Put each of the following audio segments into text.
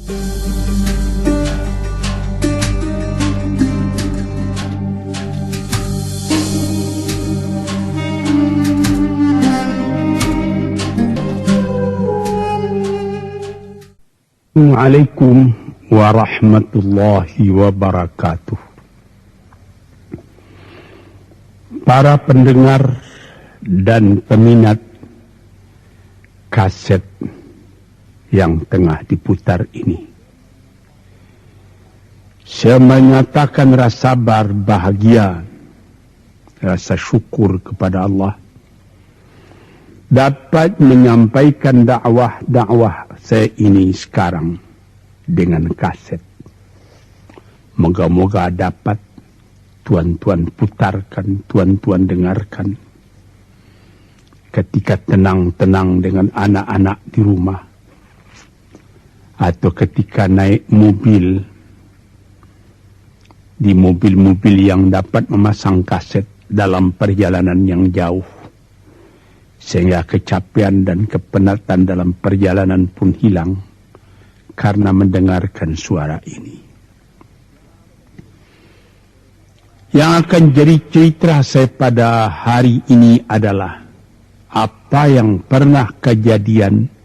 Assalamualaikum warahmatullahi wabarakatuh. Para pendengar dan peminat kaset yang tengah diputar ini, saya menyatakan rasa bahagia, rasa syukur kepada Allah dapat menyampaikan dakwah saya ini sekarang dengan kaset. Moga-moga dapat tuan-tuan putarkan, tuan-tuan dengarkan ketika tenang-tenang dengan anak-anak di rumah, atau ketika naik mobil, di mobil-mobil yang dapat memasang kaset dalam perjalanan yang jauh, sehingga kecapean dan kepenatan dalam perjalanan pun hilang karena mendengarkan suara ini. Yang akan jadi cerita saya pada hari ini adalah apa yang pernah kejadian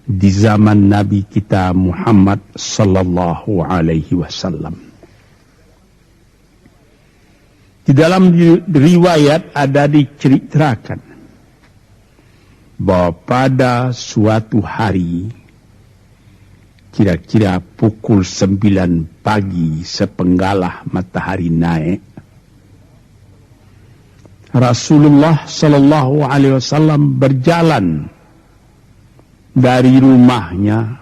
di zaman Nabi kita Muhammad sallallahu alaihi wasallam. Di dalam riwayat ada diceritakan bahwa pada suatu hari, kira-kira pukul 9 pagi sepenggalah matahari naik, Rasulullah sallallahu alaihi wasallam berjalan dari rumahnya,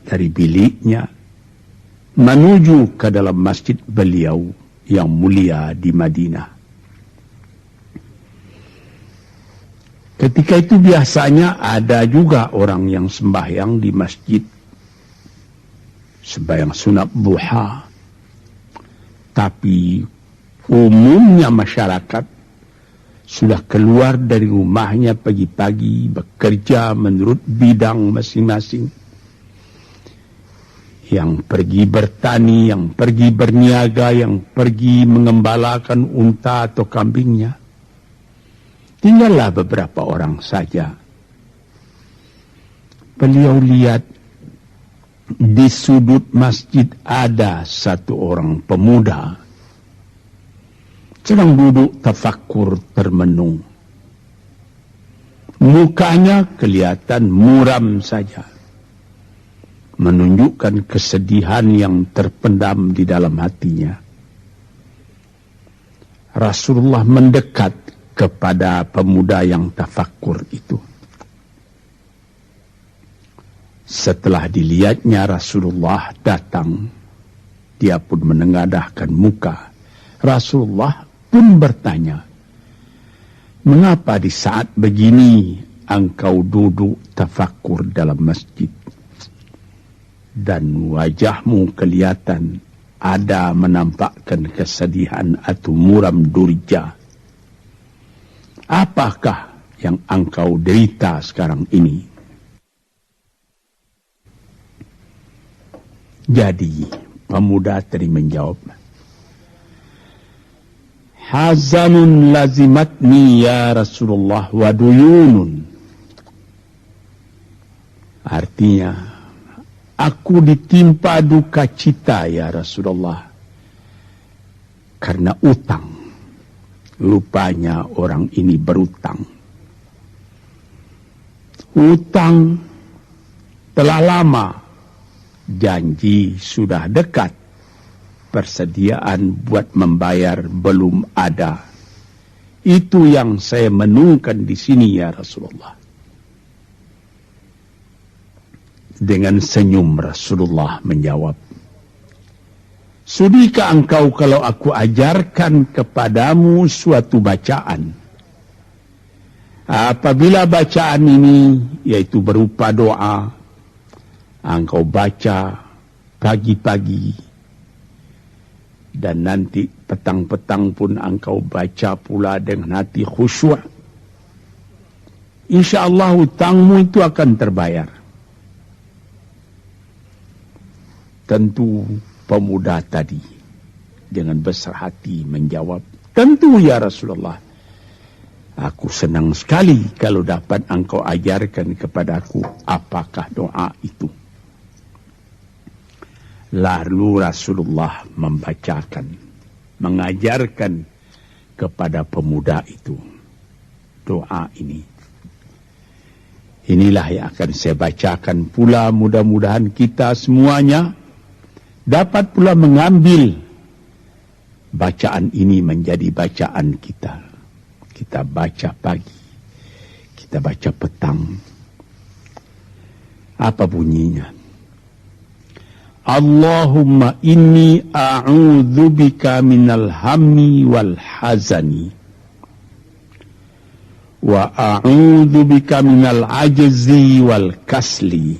dari biliknya, menuju ke dalam masjid beliau yang mulia di Madinah. Ketika itu biasanya ada juga orang yang sembahyang di masjid, sembahyang sunat duha. Tapi umumnya masyarakat sudah keluar dari rumahnya pagi-pagi, bekerja menurut bidang masing-masing. Yang pergi bertani, yang pergi berniaga, yang pergi mengembalakan unta atau kambingnya. Tinggallah beberapa orang saja. Beliau lihat di sudut masjid ada satu orang pemuda sedang duduk tafakkur termenung. Mukanya kelihatan muram saja, menunjukkan kesedihan yang terpendam di dalam hatinya. Rasulullah mendekat kepada pemuda yang tafakkur itu. Setelah dilihatnya Rasulullah datang, dia pun menengadahkan muka. Rasulullah pun bertanya, "Mengapa di saat begini engkau duduk tafakkur dalam masjid? Dan wajahmu kelihatan ada menampakkan kesedihan atau muram durja. Apakah yang engkau derita sekarang ini?" Jadi pemuda tadi menjawab, "Hazanun lazimatni ya Rasulullah wa duyunun." Artinya, aku ditimpa duka cita ya Rasulullah karena utang. Rupanya orang ini berutang. Utang telah lama, janji sudah dekat, persediaan buat membayar belum ada. Itu yang saya menungkan di sini ya Rasulullah. Dengan senyum Rasulullah menjawab, "Sudikah engkau kalau aku ajarkan kepadamu suatu bacaan? Apabila bacaan ini, yaitu berupa doa, engkau baca pagi-pagi, dan nanti petang-petang pun engkau baca pula dengan hati khusyuk, insya Allah hutangmu itu akan terbayar." Tentu pemuda tadi dengan besar hati menjawab, tentu ya Rasulullah, aku senang sekali kalau dapat engkau ajarkan kepadaku apakah doa itu. Lalu Rasulullah mengajarkan kepada pemuda itu doa ini. Inilah yang akan saya bacakan pula, mudah-mudahan kita semuanya dapat pula mengambil bacaan ini menjadi bacaan kita. Kita baca pagi, kita baca petang. Apa bunyinya? Allahumma inni a'udzubika minal hammi wal hazani wa a'udzubika minal ajzi wal kasli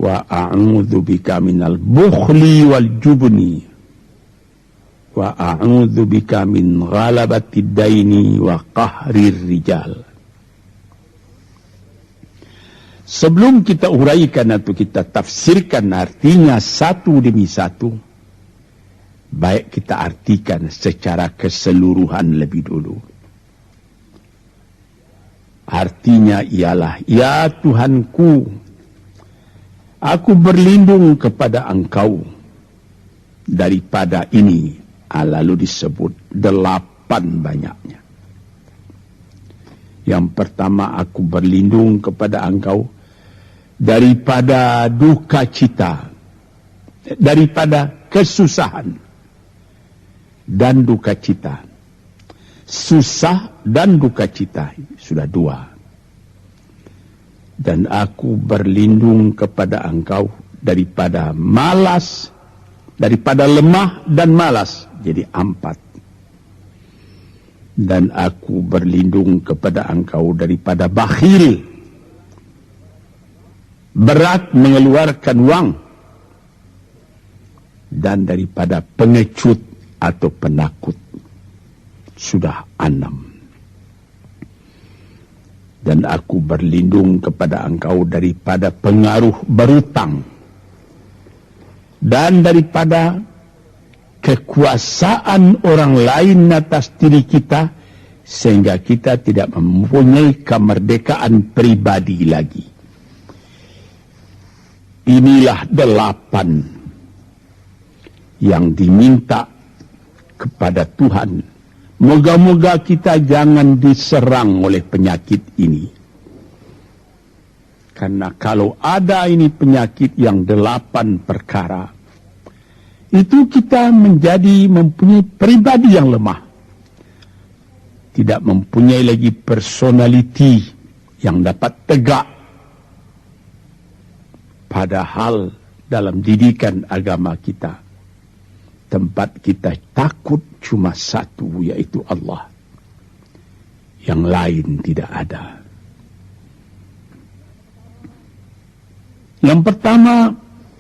wa a'udzubika minal bukhli wal jubni wa a'udzubika min ghalabati daini wa qahrir rijal. Sebelum kita uraikan atau kita tafsirkan artinya satu demi satu, baik kita artikan secara keseluruhan lebih dulu. Artinya ialah, ya Tuhanku, aku berlindung kepada Engkau daripada ini. Lalu disebut 8 banyaknya. Yang pertama, aku berlindung kepada Engkau daripada duka cita, daripada kesusahan dan duka cita. Susah dan duka cita sudah 2. Dan aku berlindung kepada Engkau daripada malas, daripada lemah dan malas, jadi 4. Dan aku berlindung kepada Engkau daripada bakhil, berat mengeluarkan wang, dan daripada pengecut atau penakut, sudah 6. Dan aku berlindung kepada Engkau daripada pengaruh berutang, dan daripada kekuasaan orang lain atas diri kita, sehingga kita tidak mempunyai kemerdekaan pribadi lagi. Inilah 8 yang diminta kepada Tuhan. Moga-moga kita jangan diserang oleh penyakit ini. Karena kalau ada ini penyakit yang 8 perkara, itu kita mempunyai pribadi yang lemah. Tidak mempunyai lagi personality yang dapat tegak. Padahal dalam didikan agama kita, tempat kita takut cuma satu, yaitu Allah. Yang lain tidak ada. Yang pertama,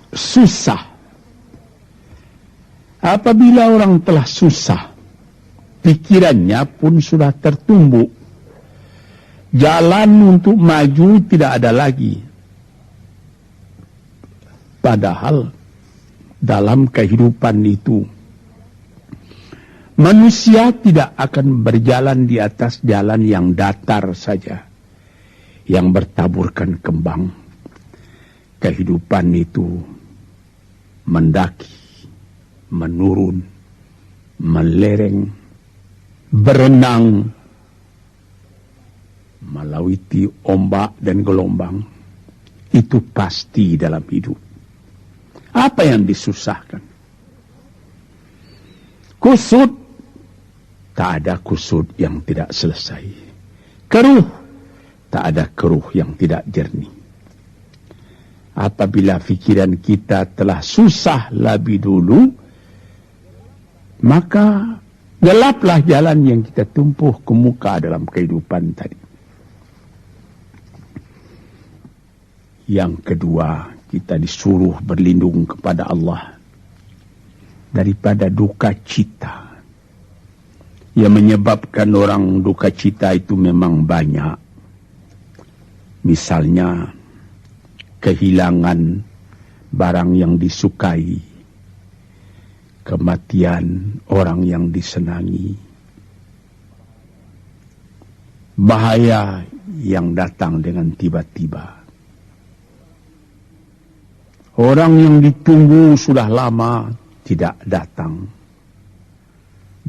susah. Apabila orang telah susah, pikirannya pun sudah tertumbuk. Jalan untuk maju tidak ada lagi. Padahal dalam kehidupan itu, manusia tidak akan berjalan di atas jalan yang datar saja, yang bertaburkan kembang. Kehidupan itu mendaki, menurun, melereng, berenang, melewati ombak dan gelombang. Itu pasti dalam hidup. Apa yang disusahkan? Kusut, tak ada kusut yang tidak selesai. Keruh, tak ada keruh yang tidak jernih. Apabila fikiran kita telah susah lebih dulu, maka gelaplah jalan yang kita tumpuh ke muka dalam kehidupan tadi. Yang kedua, kita disuruh berlindung kepada Allah daripada duka cita. Yang menyebabkan orang duka cita itu memang banyak. Misalnya, kehilangan barang yang disukai, kematian orang yang disenangi, bahaya yang datang dengan tiba-tiba, orang yang ditunggu sudah lama tidak datang,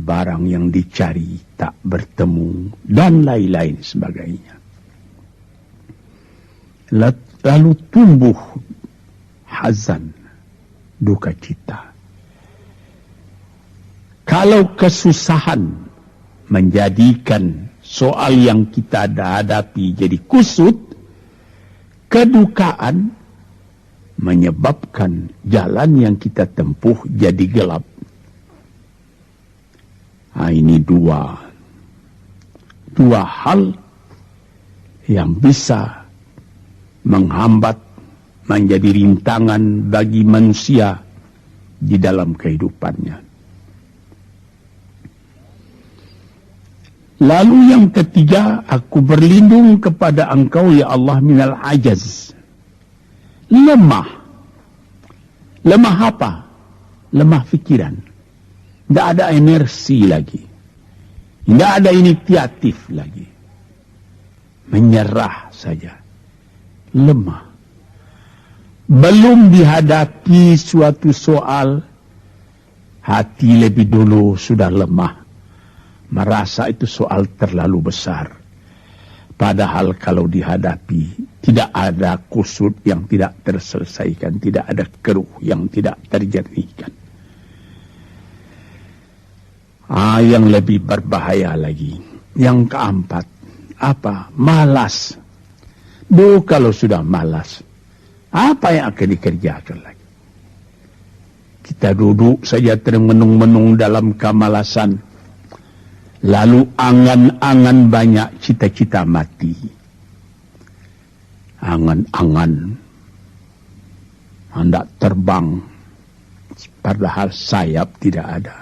barang yang dicari tak bertemu, dan lain-lain sebagainya. Lalu tumbuh hazan, duka cita. Kalau kesusahan menjadikan soal yang kita hadapi jadi kusut, kedukaan menyebabkan jalan yang kita tempuh jadi gelap. Nah, ini dua hal yang bisa menghambat, menjadi rintangan bagi manusia di dalam kehidupannya. Lalu yang ketiga, aku berlindung kepada Engkau ya Allah minal ajaz. Lemah. Lemah apa? Lemah pikiran. Tidak ada energi lagi. Tidak ada inisiatif lagi. Menyerah saja. Lemah. Belum dihadapi suatu soal, hati lebih dulu sudah lemah. Merasa itu soal terlalu besar. Padahal kalau dihadapi, tidak ada kusut yang tidak terselesaikan. Tidak ada keruh yang tidak terjernihkan. Yang lebih berbahaya lagi. Yang keempat, apa? Malas. Kalau sudah malas, apa yang akan dikerjakan lagi? Kita duduk saja termenung-menung dalam kemalasan. Lalu angan-angan banyak, cita-cita mati. Angan-angan hendak terbang, padahal sayap tidak ada.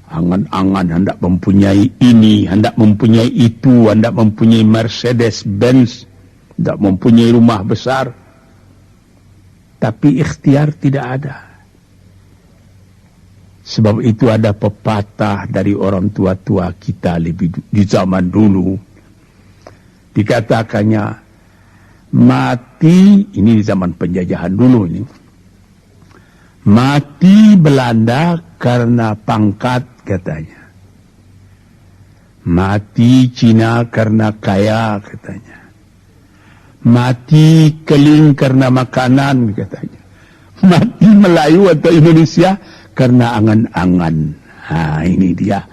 Angan-angan hendak mempunyai ini, hendak mempunyai itu, hendak mempunyai Mercedes-Benz, hendak mempunyai rumah besar. Tapi ikhtiar tidak ada. Sebab itu ada pepatah dari orang tua-tua kita di zaman dulu. Dikatakannya, mati, ini di zaman penjajahan dulu ini. Mati Belanda karena pangkat, katanya. Mati Cina karena kaya, katanya. Mati Keling karena makanan, katanya. Mati Melayu atau Indonesia karena angan-angan. Ini dia.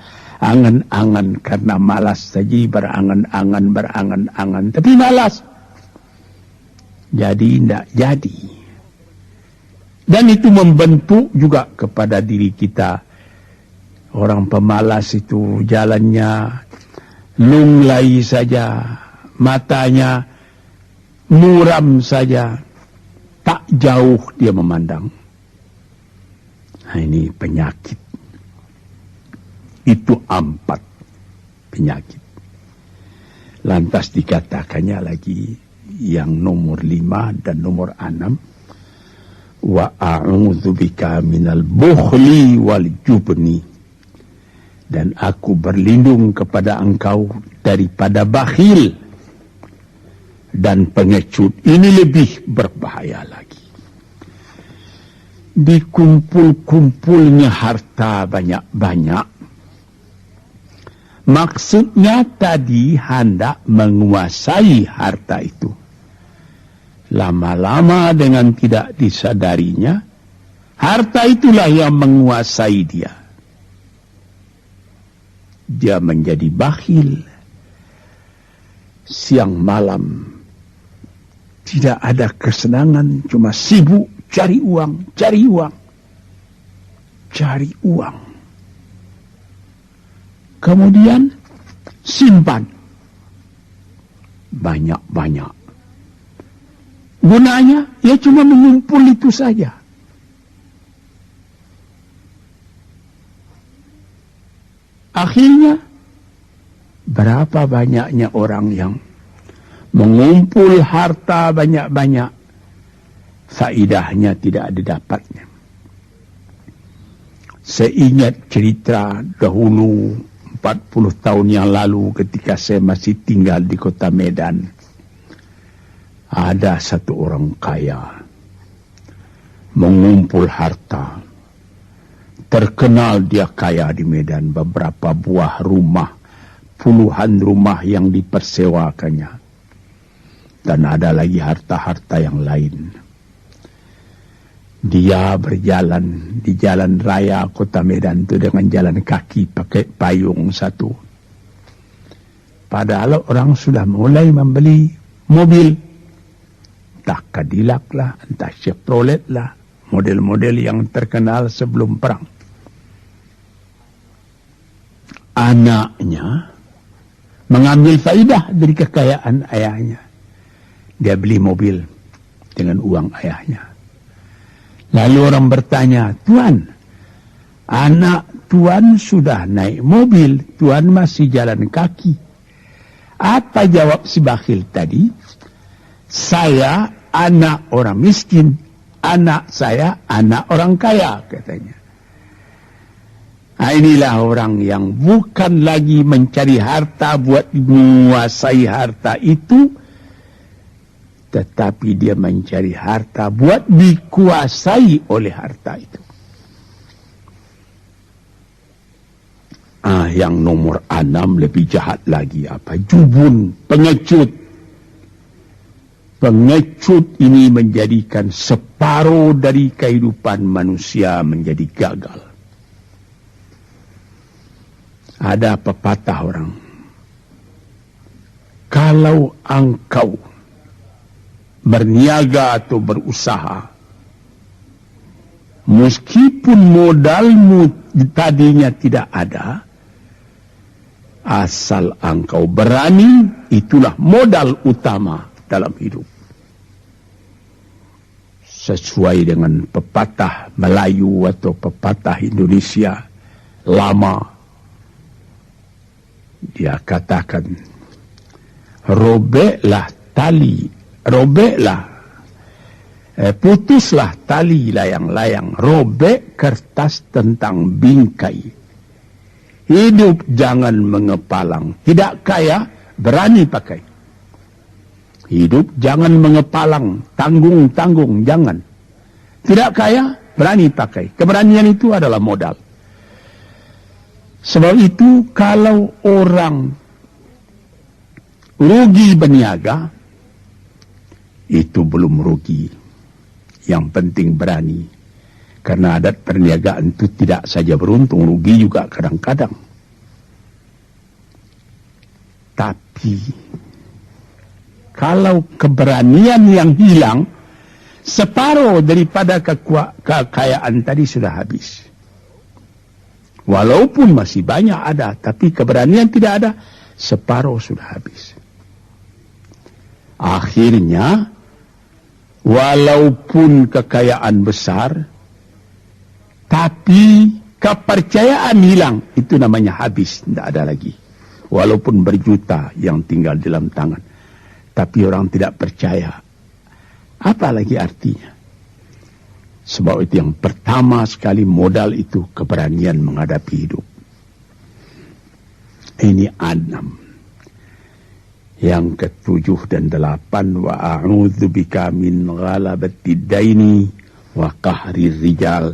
Angan-angan karena malas saja, berangan-angan. Tapi malas. Jadi tidak jadi. Dan itu membentuk juga kepada diri kita. Orang pemalas itu jalannya lunglai saja, matanya muram saja, tak jauh dia memandang. Nah, ini penyakit. Itu 4 penyakit. Lantas dikatakannya lagi yang nomor 5 dan nomor 6. Wa a'udzubika minal bukhli wal jubni. Dan aku berlindung kepada Engkau daripada bakhil dan pengecut. Ini lebih berbahaya lagi. Dikumpul-kumpulnya harta banyak-banyak. Maksudnya tadi hendak menguasai harta itu. Lama-lama dengan tidak disadarinya, harta itulah yang menguasai dia. Dia menjadi bakhil. Siang malam tidak ada kesenangan, cuma sibuk cari uang. Kemudian simpan banyak-banyak. Gunanya ya cuma mengumpul itu saja. Akhirnya, berapa banyaknya orang yang mengumpul harta banyak-banyak, faidahnya tidak didapatnya. Seingat cerita dahulu 40 tahun yang lalu ketika saya masih tinggal di kota Medan, ada satu orang kaya mengumpul harta. Terkenal dia kaya di Medan, beberapa buah rumah, puluhan rumah yang dipersewakannya. Dan ada lagi harta-harta yang lain. Dia berjalan di jalan raya kota Medan itu dengan jalan kaki pakai payung satu. Padahal orang sudah mulai membeli mobil. Entah Cadillac lah, entah Chevrolet lah. Model-model yang terkenal sebelum perang. Anaknya mengambil faidah dari kekayaan ayahnya. Dia beli mobil dengan uang ayahnya. Lalu orang bertanya, "Tuan, anak Tuan sudah naik mobil, Tuan masih jalan kaki." Apa jawab si bakhil tadi? "Saya anak orang miskin, anak saya anak orang kaya," katanya. Nah, inilah orang yang bukan lagi mencari harta buat menguasai harta itu, tetapi dia mencari harta buat dikuasai oleh harta itu. Yang nomor 6 lebih jahat lagi. Apa? Jubun, pengecut. Pengecut ini menjadikan separuh dari kehidupan manusia menjadi gagal. Ada pepatah orang, kalau engkau berniaga atau berusaha, meskipun modalmu tadinya tidak ada, asal engkau berani, itulah modal utama dalam hidup. Sesuai dengan pepatah Melayu atau pepatah Indonesia lama, dia katakan, putuslah tali layang-layang, robek kertas tentang bingkai. Hidup jangan mengepalang, tidak kaya berani pakai. Hidup jangan mengepalang, tanggung-tanggung jangan. Tidak kaya berani pakai. Keberanian itu adalah modal. Sebab itu kalau orang rugi berniaga, itu belum rugi. Yang penting berani. Karena adat perniagaan itu tidak saja beruntung, rugi juga kadang-kadang. Tapi kalau keberanian yang hilang, separuh daripada kekayaan tadi sudah habis. Walaupun masih banyak ada, tapi keberanian tidak ada, separuh sudah habis. Akhirnya, walaupun kekayaan besar, tapi kepercayaan hilang, itu namanya habis, tidak ada lagi. Walaupun berjuta yang tinggal dalam tangan, tapi orang tidak percaya. Apa lagi artinya? Sebab itu yang pertama sekali modal itu keberanian menghadapi hidup. Ini 6. Yang ke-7 dan 8, wa a'udzubika min ghalabatid daini wa qahrir rijal,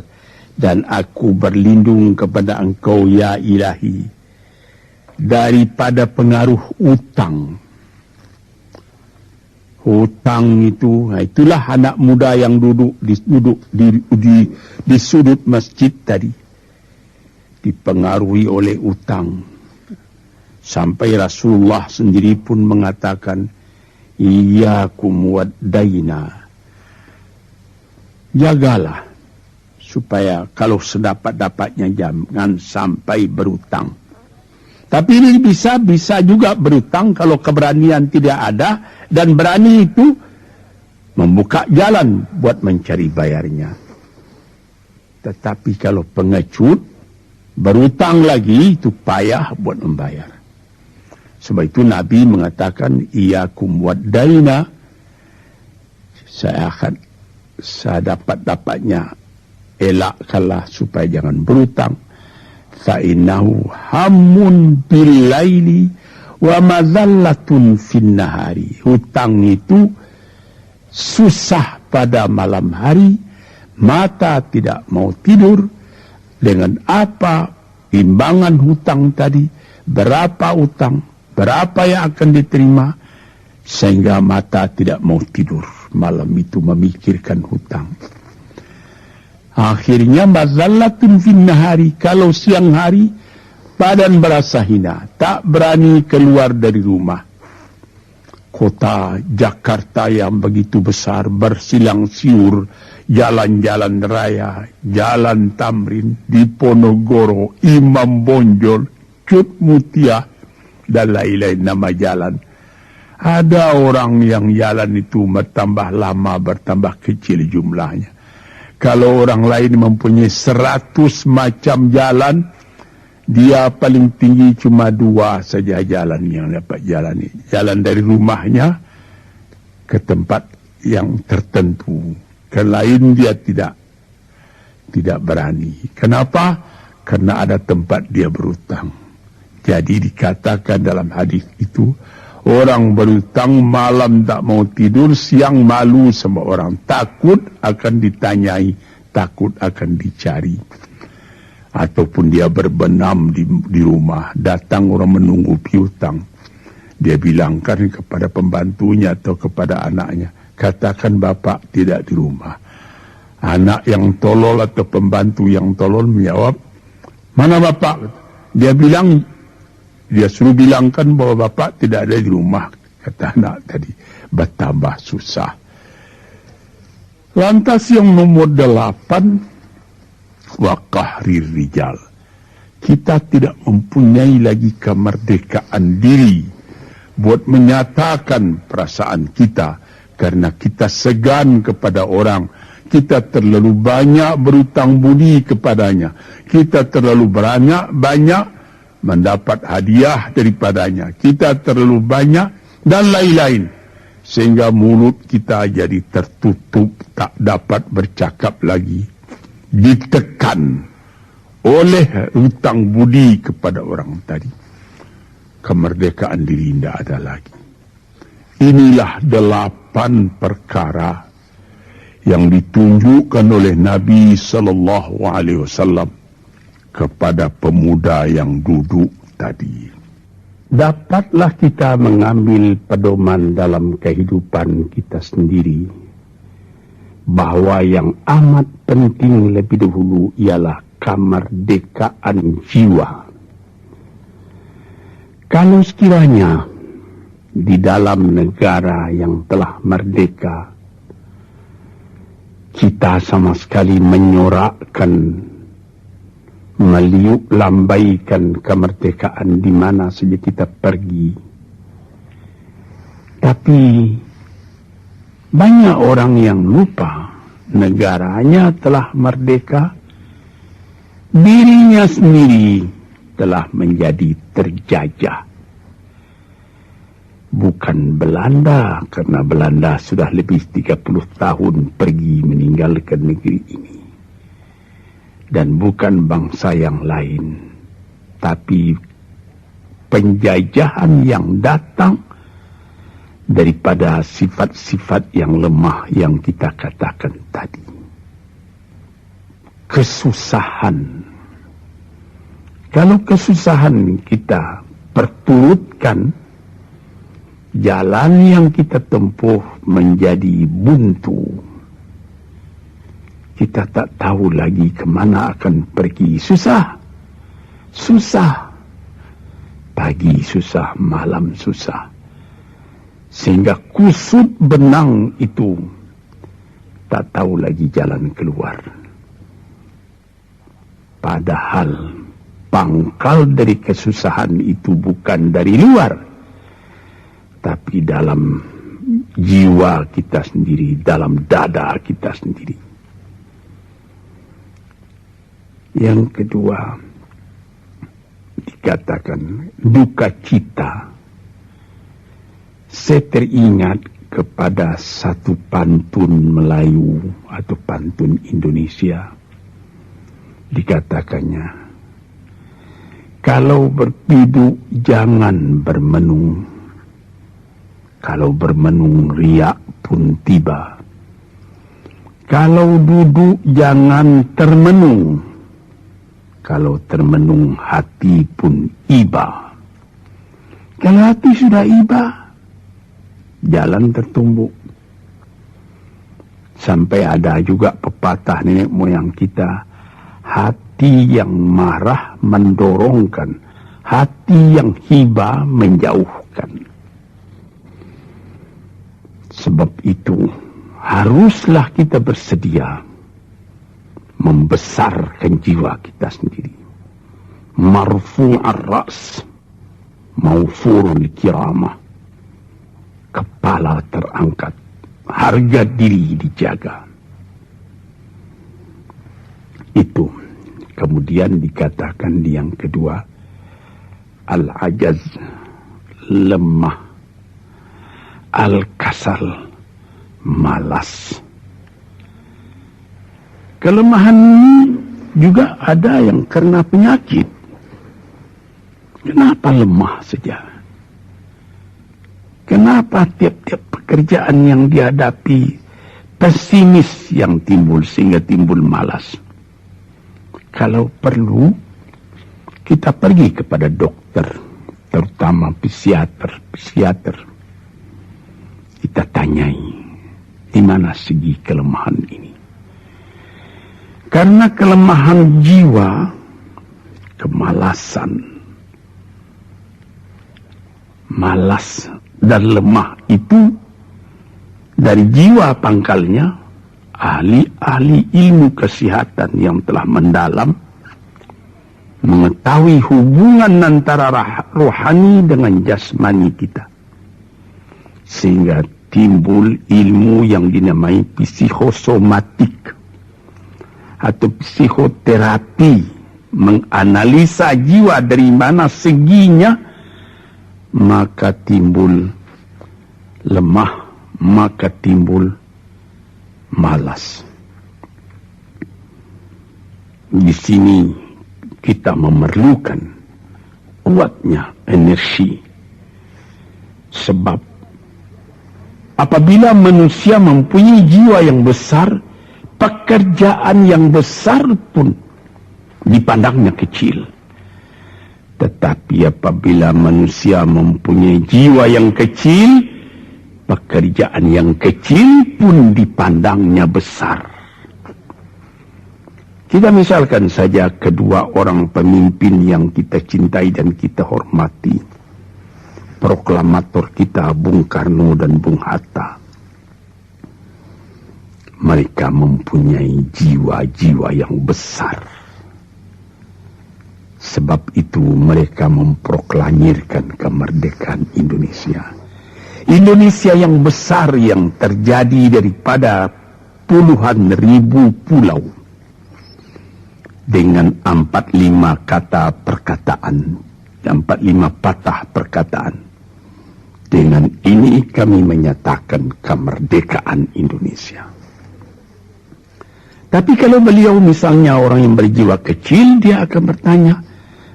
dan aku berlindung kepada Engkau ya Ilahi daripada pengaruh utang. Hutang itu, itulah anak muda yang duduk di sudut masjid tadi, dipengaruhi oleh utang. Sampai Rasulullah sendiri pun mengatakan, iyyakum wad-daina. Jagalah supaya kalau sedapat-dapatnya jangan sampai berutang. Tapi ini bisa juga berutang kalau keberanian tidak ada, dan berani itu membuka jalan buat mencari bayarnya. Tetapi kalau pengecut, berutang lagi, itu payah buat membayar. Sebab itu Nabi mengatakan, iyyakum wad-daina, saya akan sedapat-dapatnya elakkanlah supaya jangan berhutang. Fa'innahu hamun billaili wa mazallatun finnahari. Hutang itu susah pada malam hari, mata tidak mau tidur. Dengan apa timbangan hutang tadi, berapa hutang, berapa yang akan diterima, sehingga mata tidak mau tidur malam itu memikirkan hutang. Akhirnya mazallatun finnahari, kalau siang hari badan berasa hina, tak berani keluar dari rumah. Kota Jakarta yang begitu besar, bersilang siur, jalan-jalan raya, jalan Tamrin, Diponegoro, Imam Bonjol, Cut Mutia, dan lain-lain nama jalan. Ada orang yang jalan itu bertambah lama, bertambah kecil jumlahnya. Kalau orang lain mempunyai 100 macam jalan, dia paling tinggi cuma 2 saja jalan yang dapat jalani. Jalan dari rumahnya ke tempat yang tertentu. Ke lain dia tidak berani. Kenapa? Karena ada tempat dia berhutang. Jadi dikatakan dalam hadis itu, orang berhutang malam tak mau tidur, siang malu sama orang. Takut akan ditanyai, takut akan dicari. Ataupun dia berbenam di rumah, datang orang menunggu piutang. Dia bilangkan kepada pembantunya atau kepada anaknya, katakan bapak tidak di rumah. Anak yang tolol atau pembantu yang tolol menjawab, mana bapak? Dia suruh bilangkan bahwa bapak tidak ada di rumah, kata anak tadi. Bertambah susah. Lantas yang nomor 8, wa qahrir rijal. Kita tidak mempunyai lagi kemerdekaan diri buat menyatakan perasaan kita, karena kita segan kepada orang. Kita terlalu banyak berutang budi kepadanya. Kita terlalu banyak mendapat hadiah daripadanya. Kita terlalu banyak dan lain-lain. Sehingga mulut kita jadi tertutup, tak dapat bercakap lagi. Ditekan oleh hutang budi kepada orang tadi. Kemerdekaan diri tidak ada lagi. Inilah 8 perkara yang ditunjukkan oleh Nabi SAW kepada pemuda yang duduk tadi. Dapatlah kita mengambil pedoman dalam kehidupan kita sendiri, bahwa yang amat penting lebih dahulu ialah kemerdekaan jiwa. Kalau sekiranya di dalam negara yang telah merdeka, kita sama sekali menyorakkan, meliuk lambaikan kemerdekaan di mana saja kita pergi. Tapi banyak orang yang lupa negaranya telah merdeka, dirinya sendiri telah menjadi terjajah. Bukan Belanda, karena Belanda sudah lebih 30 tahun pergi meninggalkan negeri ini. Dan bukan bangsa yang lain, tapi penjajahan yang datang daripada sifat-sifat yang lemah yang kita katakan tadi. Kesusahan. Kalau kesusahan kita perturutkan, jalan yang kita tempuh menjadi buntu. Kita tak tahu lagi kemana akan pergi. Susah. Pagi susah, malam susah. Sehingga kusut benang itu tak tahu lagi jalan keluar. Padahal pangkal dari kesusahan itu bukan dari luar, tapi dalam jiwa kita sendiri, dalam dada kita sendiri. Yang kedua, dikatakan duka cita. Saya teringat kepada satu pantun Melayu atau pantun Indonesia. Dikatakannya, kalau berpiduk jangan bermenung, kalau bermenung riak pun tiba, kalau duduk jangan termenung, kalau termenung hati pun iba. Kalau hati sudah iba, jalan tertumbuk. Sampai ada juga pepatah nenek moyang kita, hati yang marah mendorongkan, hati yang hibah menjauhkan. Sebab itu haruslah kita bersedia membesarkan jiwa kita sendiri. Marfu'ar ra's, maufurul kiramah. Kepala terangkat, harga diri dijaga. Itu. Kemudian dikatakan di yang kedua, al-ajaz, lemah, al-kasal, malas. Kelemahan ini juga ada yang karena penyakit. Kenapa lemah saja? Kenapa tiap-tiap pekerjaan yang dihadapi pesimis yang timbul sehingga timbul malas? Kalau perlu, kita pergi kepada dokter, terutama psikiater. Kita tanyai, di mana segi kelemahan ini? Karena kelemahan jiwa, kemalasan, malas dan lemah itu dari jiwa pangkalnya. Ahli-ahli ilmu kesehatan yang telah mendalam mengetahui hubungan antara rohani dengan jasmani kita, sehingga timbul ilmu yang dinamai psikosomatik atau psikoterapi, menganalisa jiwa dari mana seginya, maka timbul lemah, maka timbul malas. Di sini kita memerlukan kuatnya energi. Sebab apabila manusia mempunyai jiwa yang besar, pekerjaan yang besar pun dipandangnya kecil. Tetapi apabila manusia mempunyai jiwa yang kecil, pekerjaan yang kecil pun dipandangnya besar. Kita misalkan saja kedua orang pemimpin yang kita cintai dan kita hormati. Proklamator kita Bung Karno dan Bung Hatta. Mereka mempunyai jiwa-jiwa yang besar. Sebab itu mereka memproklamirkan kemerdekaan Indonesia. Indonesia yang besar yang terjadi daripada puluhan ribu pulau dengan 45 kata perkataan, 45 patah perkataan. Dengan ini kami menyatakan kemerdekaan Indonesia. Tapi kalau beliau misalnya orang yang berjiwa kecil, dia akan bertanya,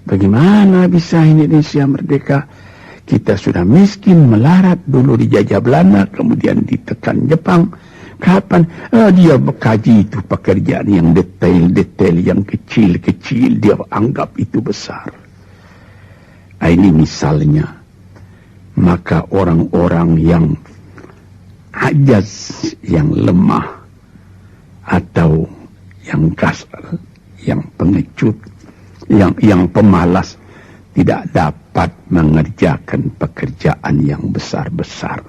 bagaimana bisa Indonesia merdeka? Kita sudah miskin, melarat, dulu dijajah Belanda, kemudian ditekan Jepang. Kapan? Dia mengkaji itu pekerjaan yang detail-detail, yang kecil-kecil, dia anggap itu besar. Ini misalnya. Maka orang-orang yang ajaz, yang lemah, atau yang kasar, yang pengecut, yang pemalas, tidak dapat mengerjakan pekerjaan yang besar-besar.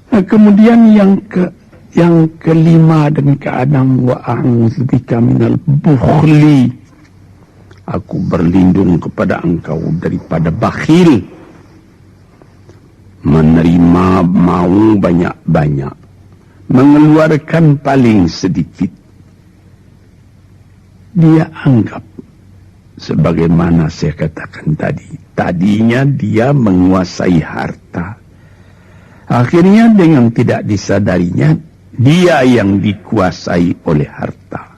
Nah, kemudian yang kelima dan keenam, wa a'udzubika minal bukhli. Aku berlindung kepada engkau daripada bakhil. Menerima mau banyak-banyak, mengeluarkan paling sedikit. Dia anggap, sebagaimana saya katakan tadi, tadinya dia menguasai harta, Akhirnya dengan tidak disadarinya, dia yang dikuasai oleh harta.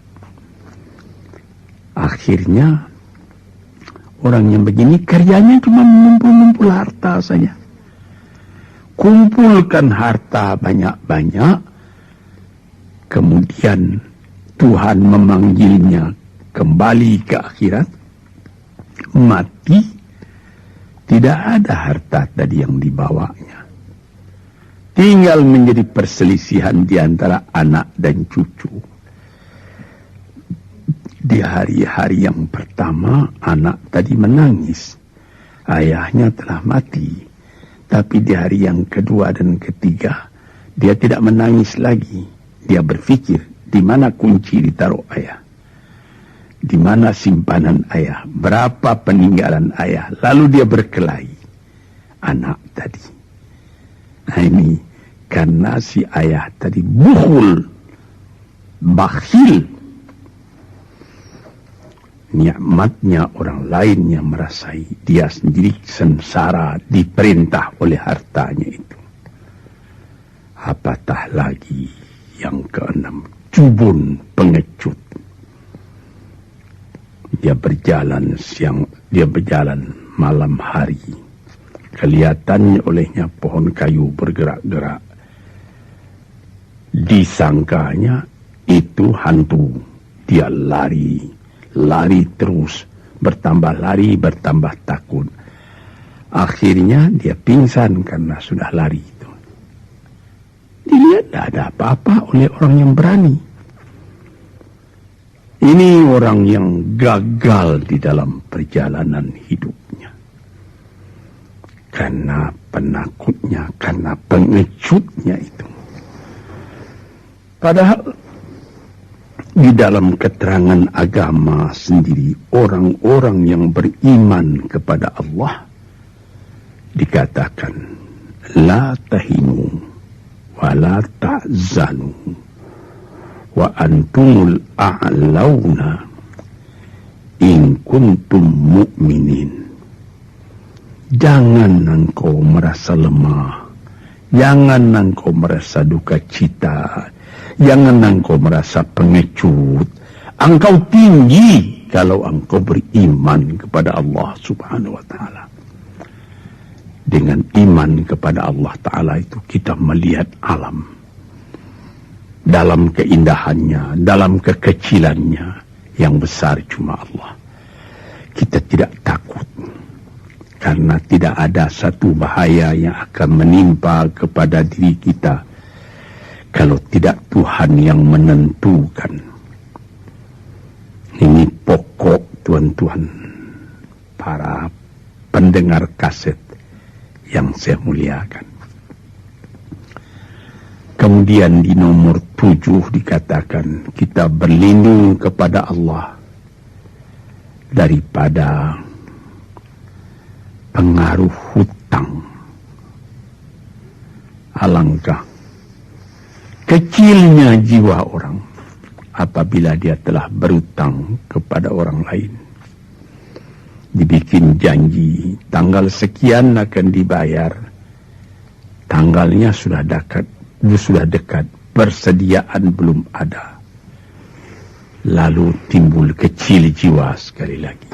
Akhirnya orang yang begini karyanya cuma mengumpul-ngumpul harta saja. Kumpulkan harta banyak-banyak, kemudian Tuhan memanggilnya kembali ke akhirat, mati, tidak ada harta tadi yang dibawanya. Tinggal menjadi perselisihan di antara anak dan cucu. Di hari-hari yang pertama, anak tadi menangis. Ayahnya telah mati. Tapi di hari yang kedua dan ketiga, dia tidak menangis lagi. Dia berpikir, di mana kunci ditaruh ayah? Di mana simpanan ayah? Berapa peninggalan ayah? Lalu dia berkelahi. Anak tadi. Nah ini, karena si ayah tadi bukhul, bakhil. Nikmatnya orang lain yang merasai, dia sendiri sengsara diperintah oleh hartanya itu. Apatah lagi yang keenam, jubun, pengecut. Dia berjalan malam hari. Kelihatannya olehnya pohon kayu bergerak-gerak. Disangkanya itu hantu. Dia lari terus, bertambah lari, bertambah takut. Akhirnya dia pingsan karena sudah lari itu. Dilihat tidak ada apa-apa oleh orang yang berani. Ini orang yang gagal di dalam perjalanan hidupnya. Karena penakutnya, karena pengecutnya itu. Padahal di dalam keterangan agama sendiri, orang-orang yang beriman kepada Allah dikatakan la tahinu wa la tahzanu wa antumul a'launa in kuntum mu'minin. Jangan engkau merasa lemah, jangan engkau merasa duka cita, jangan engkau merasa pengecut. Engkau tinggi kalau engkau beriman kepada Allah Subhanahu wa ta'ala. Dengan iman kepada Allah Ta'ala itu kita melihat alam dalam keindahannya, dalam kekecilannya. Yang besar cuma Allah. Kita tidak takut karena tidak ada satu bahaya yang akan menimpa kepada diri kita kalau tidak Tuhan yang menentukan. Ini pokok tuan-tuan, para pendengar kaset yang saya muliakan. Kemudian di nomor 7 dikatakan kita berlindung kepada Allah daripada pengaruh hutang. Alangkah kecilnya jiwa orang apabila dia telah berutang kepada orang lain. Dibikin janji, tanggal sekian akan dibayar. Tanggalnya sudah dekat, persediaan belum ada. Lalu timbul kecil jiwa sekali lagi.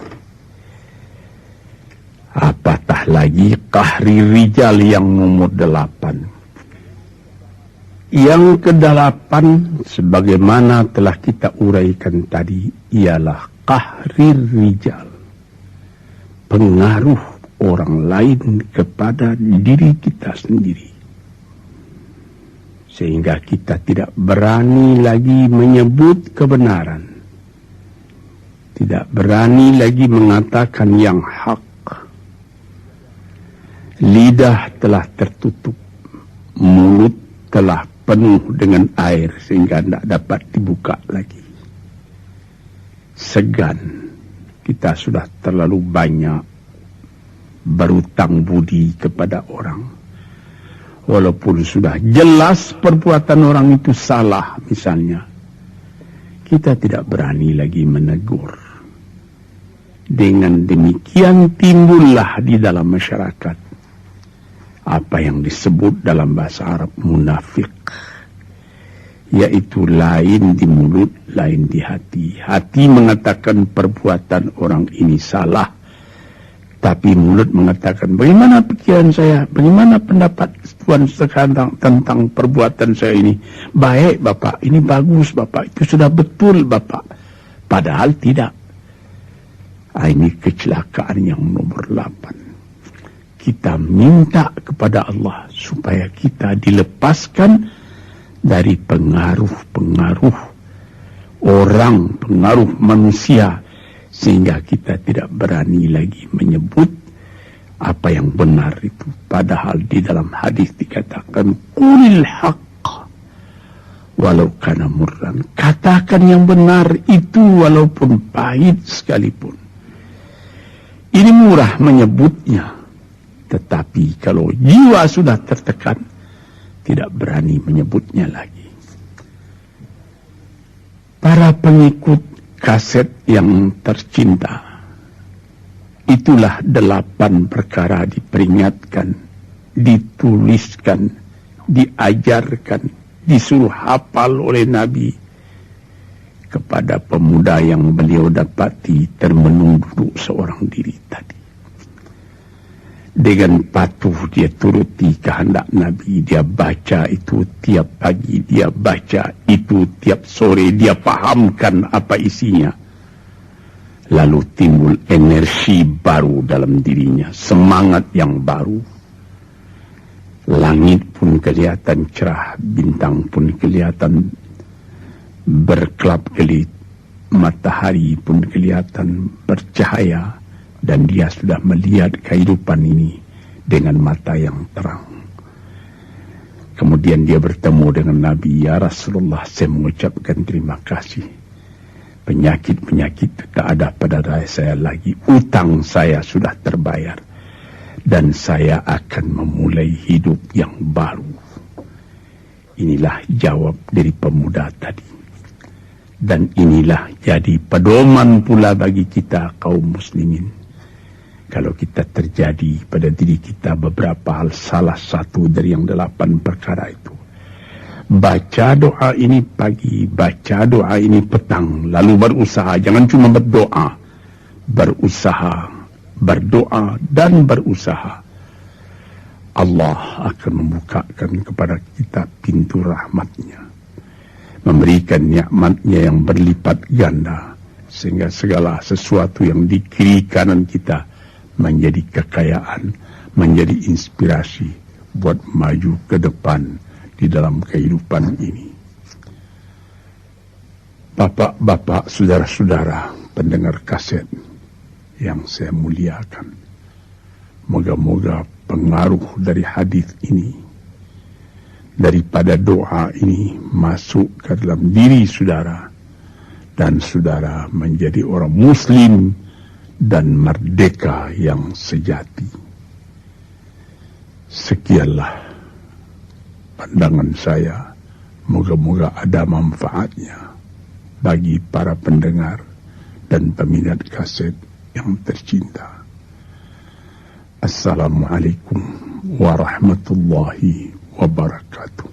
Apatah lagi Qahri Rijal yang nomor 8. Yang ke-8 sebagaimana telah kita uraikan tadi ialah Qahri Rijal. Pengaruh orang lain kepada diri kita sendiri. Sehingga kita tidak berani lagi menyebut kebenaran. Tidak berani lagi mengatakan yang hak. Lidah telah tertutup. Mulut telah penuh dengan air sehingga tidak dapat dibuka lagi. Segan. Kita sudah terlalu banyak berutang budi kepada orang. Walaupun sudah jelas perbuatan orang itu salah misalnya. Kita tidak berani lagi menegur. Dengan demikian timbullah di dalam masyarakat apa yang disebut dalam bahasa Arab munafik, yaitu lain di mulut, lain di hati. Hati mengatakan perbuatan orang ini salah, tapi mulut mengatakan, bagaimana pikiran saya, bagaimana pendapat Tuhan sekarang tentang perbuatan saya ini. Baik Bapak, ini bagus Bapak, itu sudah betul Bapak. Padahal tidak. Ini kecelakaan yang nomor 8. Kita minta kepada Allah supaya kita dilepaskan dari pengaruh-pengaruh orang, pengaruh manusia, sehingga kita tidak berani lagi menyebut apa yang benar itu. Padahal di dalam hadis dikatakan, qulil haqq walau kana murran. Katakan yang benar itu walaupun pahit sekalipun. Ini murah menyebutnya, tetapi kalau jiwa sudah tertekan, tidak berani menyebutnya lagi. Para pengikut kaset yang tercinta, itulah 8 perkara diperingatkan, dituliskan, diajarkan, disuruh hafal oleh Nabi kepada pemuda yang beliau dapati termenung duduk seorang diri tadi. Dengan patuh dia turuti kehendak Nabi, dia baca itu tiap pagi, dia baca itu tiap sore, dia pahamkan apa isinya. Lalu timbul energi baru dalam dirinya, semangat yang baru. Langit pun kelihatan cerah, bintang pun kelihatan berkelap-kelip, matahari pun kelihatan bercahaya, dan dia sudah melihat kehidupan ini dengan mata yang terang. Kemudian dia bertemu dengan Nabi, ya Rasulullah, saya mengucapkan terima kasih. Penyakit-penyakit tak ada pada saya lagi. Utang saya sudah terbayar. Dan saya akan memulai hidup yang baru. Inilah jawab dari pemuda tadi. Dan inilah jadi pedoman pula bagi kita kaum muslimin. Kalau kita terjadi pada diri kita beberapa hal, salah satu dari yang 8 perkara itu, baca doa ini pagi, baca doa ini petang, lalu berusaha, jangan cuma berdoa, berusaha, berdoa dan berusaha. Allah akan membukakan kepada kita pintu rahmatnya, memberikan nikmatnya yang berlipat ganda, sehingga segala sesuatu yang di kiri kanan kita menjadi kekayaan, menjadi inspirasi buat maju ke depan di dalam kehidupan ini. Bapak-bapak, saudara-saudara pendengar kaset yang saya muliakan, moga-moga pengaruh dari hadis ini, daripada doa ini, masuk ke dalam diri saudara, dan saudara menjadi orang muslim dan merdeka yang sejati. Sekianlah pandangan saya, moga-moga ada manfaatnya bagi para pendengar dan peminat kaset yang tercinta. Assalamualaikum warahmatullahi wabarakatuh.